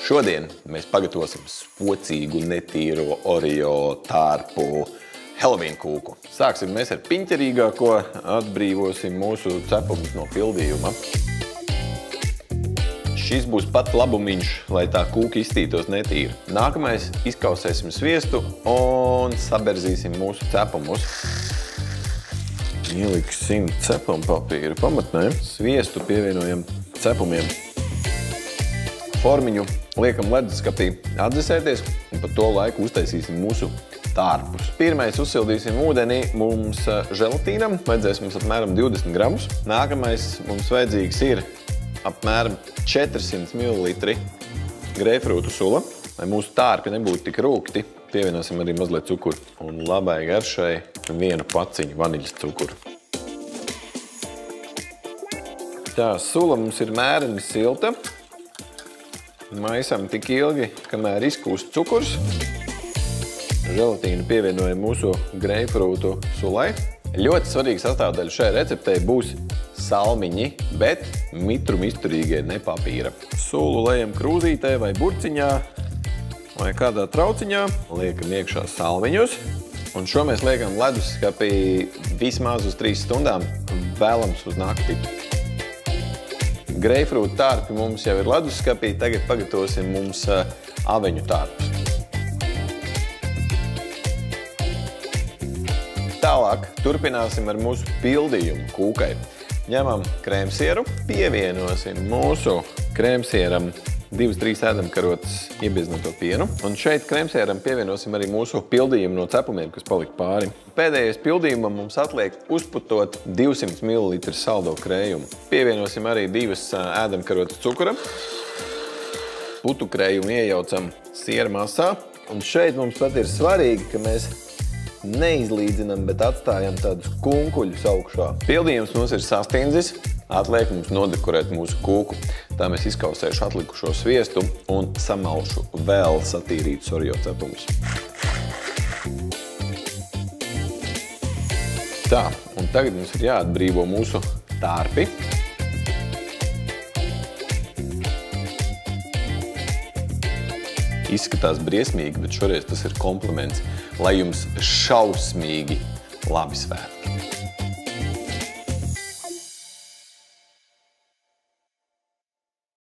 Šodien mēs pagatavosim spocīgu, netīro Oreo tārpu Halloween kūku. Sāksim mēs ar piņķerīgāko, atbrīvosim mūsu cepumus no pildījuma. Šis būs pat labumiņš, lai tā kūka iztītos netīra. Nākamais izkausēsim sviestu un saberzīsim mūsu cepumus. Ieliksim cepuma papīra pamatnē. Sviestu pievienojam cepumiem. Formiņu liekam leduskapī atdzesēties un pa to laiku uztaisīsim mūsu tārpus. Pirmais uzsildīsim ūdenī mums želatīnam. Vajadzēs mums apmēram 20 gramus. Nākamais mums vajadzīgs ir apmēram 400 ml greipfrūtu sula. Lai mūsu tārpi nebūtu tik rūgti, pievienosim arī mazliet cukuru. Un labai garšai vienu paciņu vaniļas cukuru. Tā, sula mums ir mēreni silta. Maisam tik ilgi, kamēr izkūst cukurs. Želatīnu pievienojam mūsu greipfrūtu sulai. Ļoti svarīga sastāvdaļa šai receptei būs salmiņi, bet mitrumizturīgie, ne papīra. Sulu lejam krūzītē vai burciņā vai kādā trauciņā. Liekam iekšā salmiņus. Un šo mēs liekam leduskapī vismaz uz 3 stundām, vēlams uz nakti. Greipfrūtu tārpi mums jau ir leduskapī, tagad pagatavosim mums aveņu tārpus. Tālāk turpināsim ar mūsu pildījumu kūkai. Ņemam krēmsieru, pievienosim mūsu krēmsieram 2-3 ēdamkarotes iebiezināto pienu. Un šeit krēmsieram pievienosim arī mūsu pildījumu no cepumiem, kas palika pāri. Pēdējais pildījumam mums atliek uzputot 200 ml saldo krējumu. Pievienosim arī 2 ēdamkarotes cukura. Putu krējumu iejaucam siera masā. Un šeit mums pat ir svarīgi, ka mēs neizlīdzinam, bet atstājam tādus kunkuļus augšā. Pildījums mums ir sastindzis, atliek mums nodekorēt mūsu kūku. Tā mēs izkausēšu atlikušo sviestu un samalšu vēl satīrītus Oreo cepumus. Tā, un tagad mums ir jāatbrīvo mūsu tārpi. Izskatās briesmīgi, bet šoreiz tas ir kompliments, lai jums šausmīgi labi svētki.